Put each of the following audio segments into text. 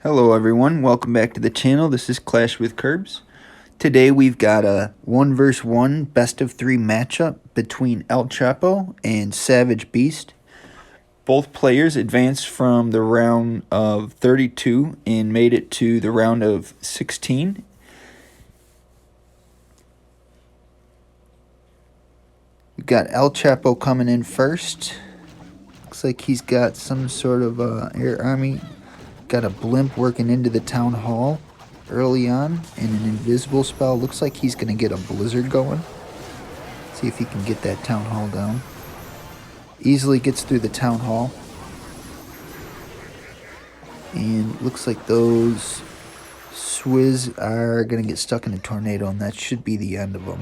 Hello everyone, welcome back to the channel. This is Clash with Curbs. Today we've got a 1 vs 1 best of 3 matchup between El Chapo and Savage Beast. Both players advanced from the round of 32 and made it to the round of 16. We've got El Chapo coming in first. Looks like he's got some sort of air army. Got a blimp working into the town hall early on, and an invisible spell. Looks like he's going to get a blizzard going. See if he can get that town hall down. Easily gets through the town hall. And looks like those Swizz are going to get stuck in a tornado, and that should be the end of them.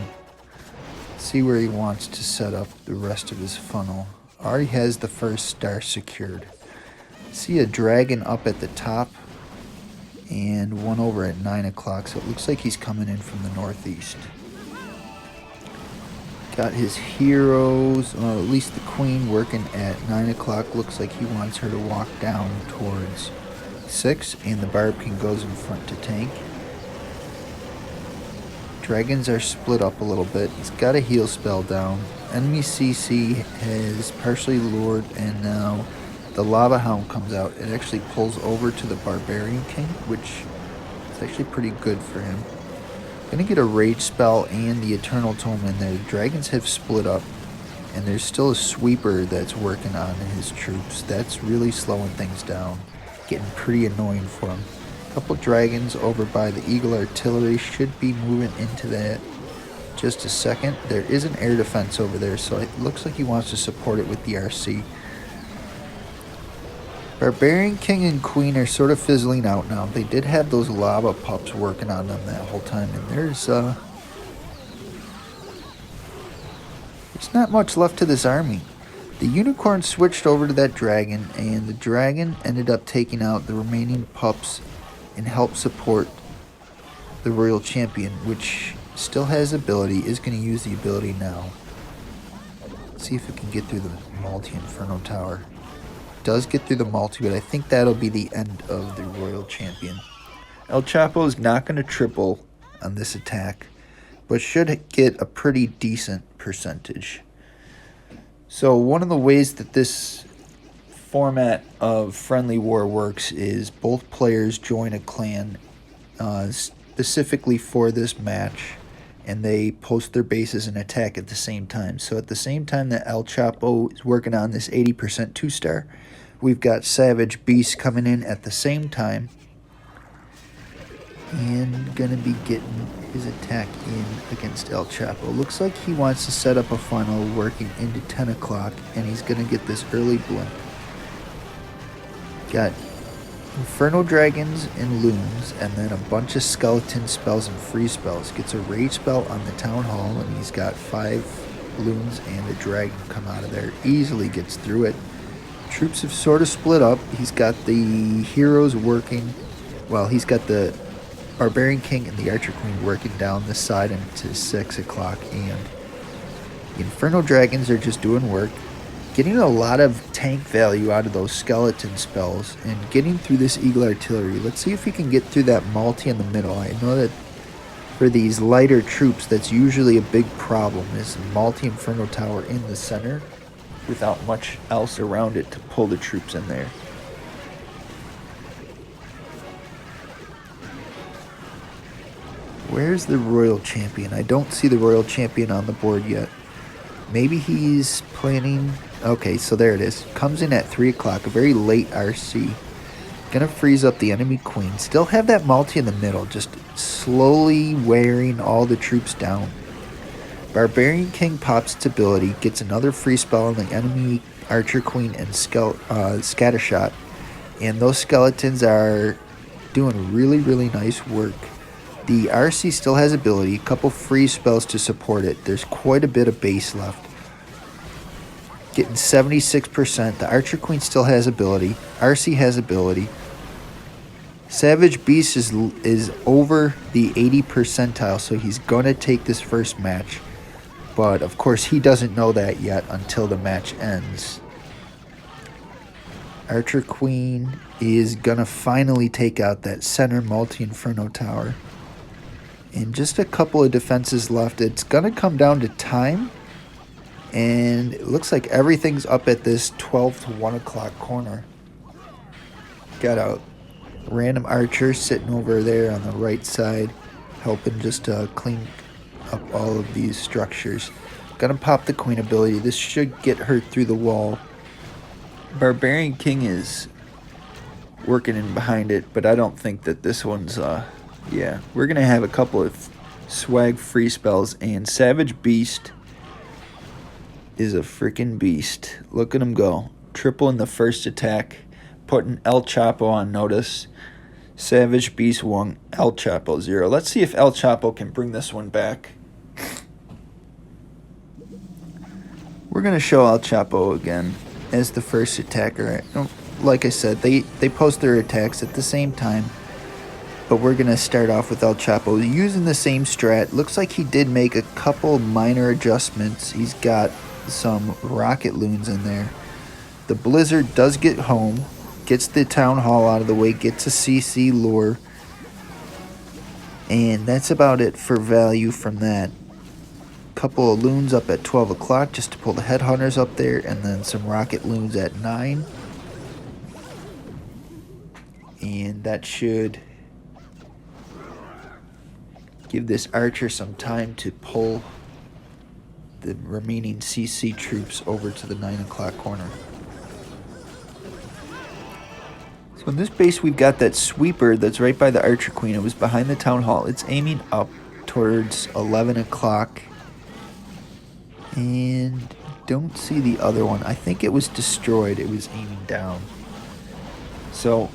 See where he wants to set up the rest of his funnel. Already has the first star secured. See a dragon up at the top and one over at 9 o'clock, so it looks like he's coming in from the northeast. Got his heroes, well, at least the queen working at 9 o'clock. Looks like he wants her to walk down towards 6, and the Barb King goes in front to tank. Dragons are split up a little bit. He's got a heal spell down. Enemy CC has partially lured, and now the Lava Hound comes out. It actually pulls over to the Barbarian King, which is actually pretty good for him. Gonna get a Rage spell and the Eternal Tome in there. The dragons have split up, and there's still a sweeper that's working on his troops. That's really slowing things down. Getting pretty annoying for him. A couple dragons over by the Eagle Artillery should be moving into that just a second. There is an air defense over there, so it looks like he wants to support it with the RC. Barbarian King and Queen are sort of fizzling out now. They did have those lava pups working on them that whole time, and there's not much left to this army. The unicorn switched over to that dragon, and the dragon ended up taking out the remaining pups and helped support the royal champion, which still has ability, is going to use the ability now. Let's see if it can get through the multi-inferno tower. Does get through the multi, but I think that'll be the end of the royal champion. El Chapo is not going to triple on this attack, but should get a pretty decent percentage. So one of the ways that this format of friendly war works is both players join a clan specifically for this match, and they post their bases and attack at the same time. So at the same time that El Chapo is working on this 80% 2-star, we've got Savage Beast coming in at the same time and going to be getting his attack in against El Chapo. Looks like he wants to set up a funnel working into 10 o'clock, and he's going to get this early blimp. Got Inferno Dragons and Loons, and then a bunch of skeleton spells and free spells. Gets a Rage spell on the Town Hall, and he's got 5 Loons and a Dragon come out of there. Easily gets through it. Troops have sort of split up. He's got the heroes working. Well, he's got the Barbarian King and the Archer Queen working down this side into 6 o'clock, and the Inferno Dragons are just doing work. Getting a lot of tank value out of those skeleton spells and getting through this Eagle Artillery. Let's see if he can get through that multi in the middle. I know that for these lighter troops, that's usually a big problem, is a multi-Inferno Tower in the center without much else around it to pull the troops in there. Where's the Royal Champion? I don't see the Royal Champion on the board yet. Maybe he's planning. Okay, so there it is. Comes in at 3 o'clock, a very late RC. Gonna freeze up the enemy queen. Still have that multi in the middle, just slowly wearing all the troops down. Barbarian King pops its ability, gets another free spell on the enemy Archer Queen and Scattershot. And those skeletons are doing really, really nice work. The RC still has ability, a couple free spells to support it. There's quite a bit of base left. Getting 76%. The Archer Queen still has ability. RC has ability. Savage Beast is over the 80 percentile, so he's going to take this first match. But, of course, he doesn't know that yet until the match ends. Archer Queen is gonna finally take out that center multi-inferno tower. And just a couple of defenses left. It's gonna come down to time. And it looks like everything's up at this 12 to 1 o'clock corner. Got a random archer sitting over there on the right side, helping just to clean up all of these structures. Gonna pop the queen ability. This should get her through the wall. Barbarian King is working in behind it, but I don't think that this one's, yeah. We're gonna have a couple of swag free spells, and Savage Beast is a freaking beast. Look at him go. Triple in the first attack, putting El Chapo on notice. Savage Beast 1, El Chapo 0. Let's see if El Chapo can bring this one back. We're going to show El Chapo again as the first attacker. Like I said, they post their attacks at the same time. But we're going to start off with El Chapo using the same strat. Looks like he did make a couple minor adjustments. He's got some rocket loons in there. The Blizzard does get home. Gets the Town Hall out of the way. Gets a CC lure. And that's about it for value from that. Couple of loons up at 12 o'clock just to pull the headhunters up there, and then some rocket loons at 9. And that should give this archer some time to pull the remaining CC troops over to the 9 o'clock corner. So in this base we've got that sweeper that's right by the Archer Queen. It was behind the Town Hall. It's aiming up towards 11 o'clock. And don't see the other one. I think it was destroyed. It was aiming down. So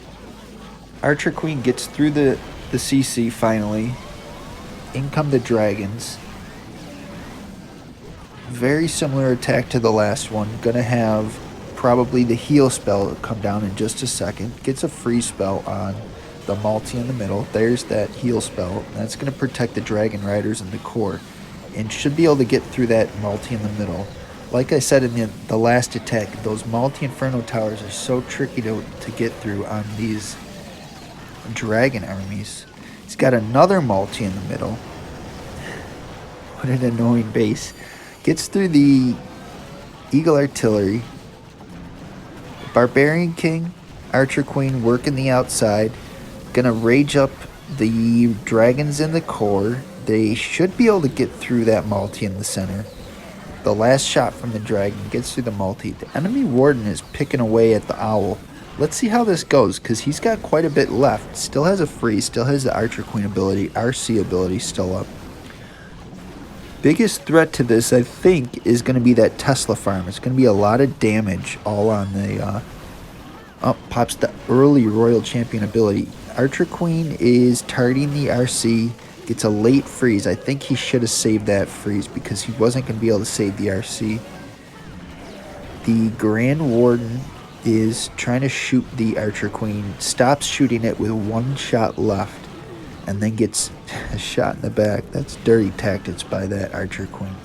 Archer Queen gets through the CC finally. In come the dragons. Very similar attack to the last one. Gonna have probably the heal spell come down in just a second. Gets a free spell on the multi in the middle. There's that heal spell. That's gonna protect the dragon riders in the core. And should be able to get through that multi in the middle. Like I said in the last attack, those multi-inferno towers are so tricky to get through on these dragon armies. He's got another multi in the middle. What an annoying base. Gets through the Eagle Artillery. Barbarian King, Archer Queen working the outside. Gonna rage up the dragons in the core. They should be able to get through that multi in the center. The last shot from the dragon gets through the multi. The enemy warden is picking away at the owl. Let's see how this goes, because he's got quite a bit left. Still has a freeze, still has the Archer Queen ability, RC ability still up. Biggest threat to this, I think, is going to be that Tesla farm. It's going to be a lot of damage all on the... pops the early Royal Champion ability. Archer Queen is targeting the RC. Gets a late freeze. I think he should have saved that freeze because he wasn't going to be able to save the RC. The Grand Warden is trying to shoot the Archer Queen. Stops shooting it with one shot left. And then gets a shot in the back. That's dirty tactics by that Archer Queen.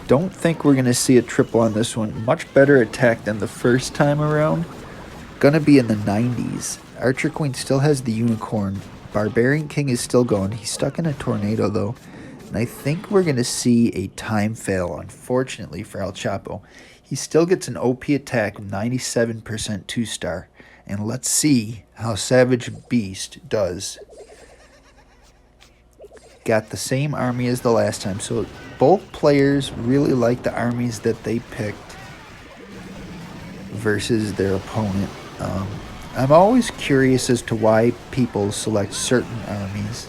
Don't think we're going to see a triple on this one. Much better attack than the first time around. Gonna be in the 90s. Archer Queen still has the unicorn. Barbarian King is still going. He's stuck in a tornado though. And I think we're going to see a time fail, unfortunately, for El Chapo. He still gets an OP attack, 97% 2-star. And let's see how Savage Beast does. Got the same army as the last time. So both players really like the armies that they picked versus their opponent. I'm always curious as to why people select certain armies.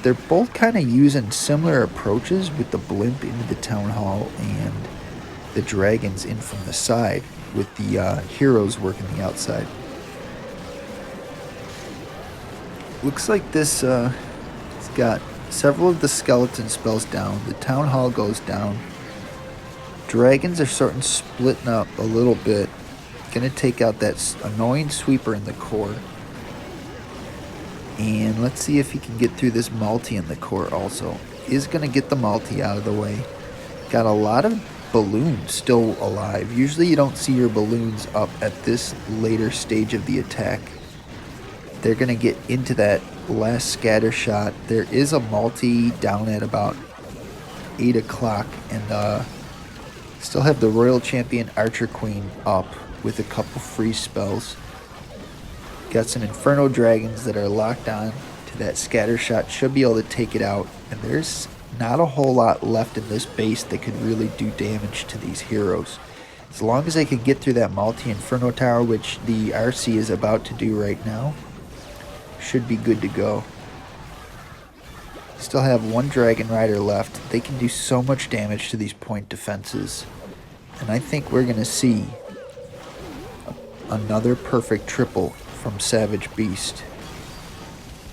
They're both kind of using similar approaches with the blimp into the town hall and the dragons in from the side with the heroes working the outside. Looks like this it's got several of the skeleton spells down. The town hall goes down. Dragons are starting splitting up a little bit. Gonna take out that annoying sweeper in the core. And let's see if he can get through this multi in the core also. Is gonna get the multi out of the way. Got a lot of balloons still alive. Usually you don't see your balloons up at this later stage of the attack. They're going to get into that last scatter shot. There is a multi down at about 8 o'clock, and still have the Royal Champion Archer Queen up with a couple free spells. Got some Inferno Dragons that are locked on to that scatter shot. Should be able to take it out. And there's not a whole lot left in this base that could really do damage to these heroes. As long as they can get through that multi-Inferno Tower, which the RC is about to do right now, should be good to go. Still have one Dragon Rider left. They can do so much damage to these point defenses. And I think we're going to see another perfect triple from Savage Beast.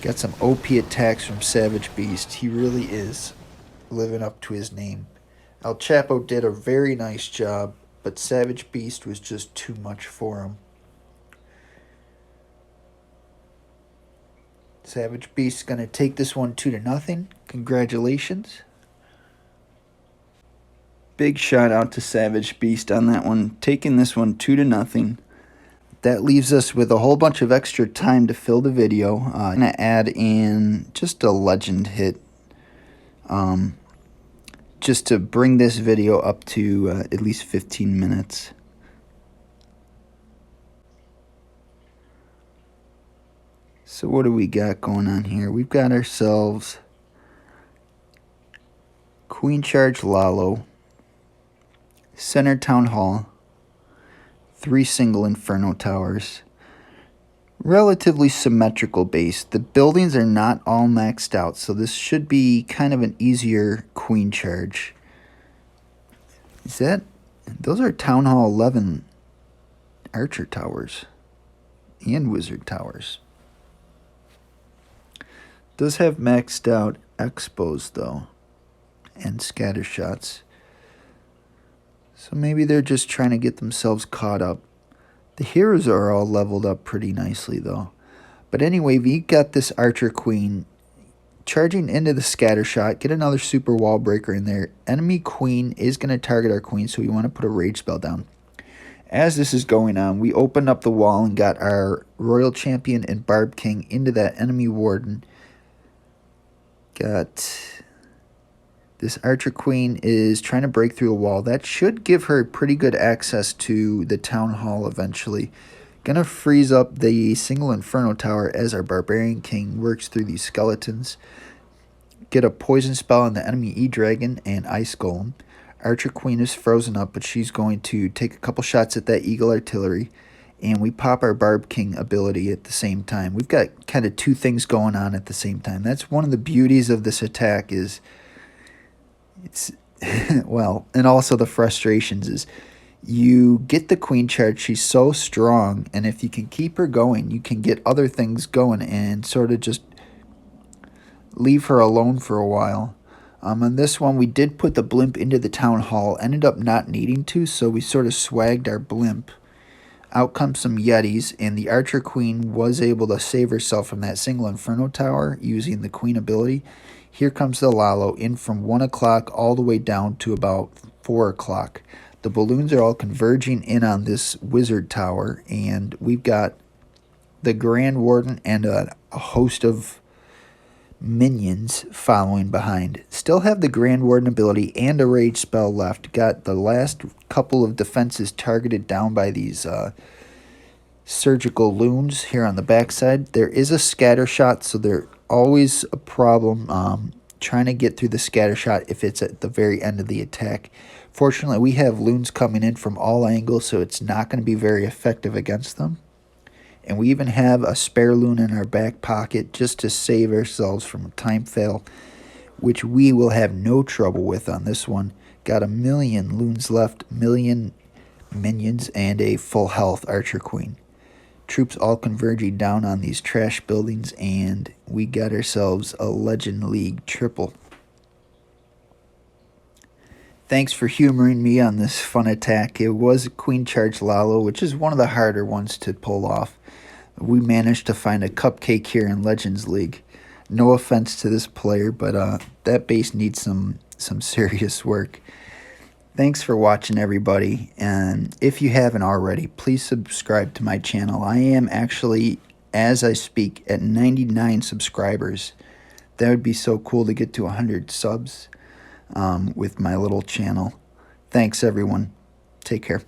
Got some OP attacks from Savage Beast. He really is living up to his name. El Chapo did a very nice job, but Savage Beast was just too much for him. Savage Beast's going to take this one 2-0. Congratulations. Big shout out to Savage Beast on that one, taking this one 2-0. That leaves us with a whole bunch of extra time to fill the video. I'm going to add in just a legend hit, just to bring this video up to at least 15 minutes. So what do we got going on here? We've got ourselves Queen Charge Lalo, Center Town Hall, 3 single Inferno Towers, relatively symmetrical base. The buildings are not all maxed out, so this should be kind of an easier Queen Charge. Those are Town Hall 11 Archer Towers and Wizard Towers. Does have maxed out Expos though, and scatter shots. So maybe they're just trying to get themselves caught up. The heroes are all leveled up pretty nicely though. But anyway, we got this Archer Queen charging into the scatter shot. Get another super wall breaker in there. Enemy Queen is going to target our Queen, so we want to put a rage spell down. As this is going on, we opened up the wall and got our Royal Champion and Barb King into that enemy Warden. Got this Archer Queen is trying to break through the wall. That should give her pretty good access to the Town Hall eventually. Gonna freeze up the single Inferno Tower as our Barbarian King works through these skeletons. Get a poison spell on the enemy E-Dragon and Ice Golem. Archer Queen is frozen up, but she's going to take a couple shots at that Eagle Artillery. And we pop our Barb King ability at the same time. We've got kind of 2 things going on at the same time. That's one of the beauties of this attack is it's well, and also the frustrations is you get the Queen Charge. She's so strong, and if you can keep her going, you can get other things going and sort of just leave her alone for a while. On this one, we did put the blimp into the Town Hall. Ended up not needing to, so we sort of swagged our blimp. Out comes some Yetis, and the Archer Queen was able to save herself from that single Inferno Tower using the Queen ability. Here comes the Lalo in from 1 o'clock all the way down to about 4 o'clock. The balloons are all converging in on this Wizard Tower, and we've got the Grand Warden and a host of minions following behind. Still have the Grand Warden ability and a rage spell left. Got the last couple of defenses targeted down by these surgical loons here on the backside. There is a scatter shot, so they're always a problem trying to get through the scatter shot if it's at the very end of the attack. Fortunately, we have loons coming in from all angles, so it's not going to be very effective against them. And we even have a spare loon in our back pocket just to save ourselves from a time fail, which we will have no trouble with on this one. Got 1 million loons left, 1 million minions, and a full health Archer Queen. Troops all converging down on these trash buildings, and we got ourselves a Legend League triple. Thanks for humoring me on this fun attack. It was Queen Charge Lalo, which is one of the harder ones to pull off. We managed to find a cupcake here in Legends League. No offense to this player, but that base needs some serious work. Thanks for watching, everybody. And if you haven't already, please subscribe to my channel. I am actually, as I speak, at 99 subscribers. That would be so cool to get to 100 subs with my little channel. Thanks, everyone. Take care.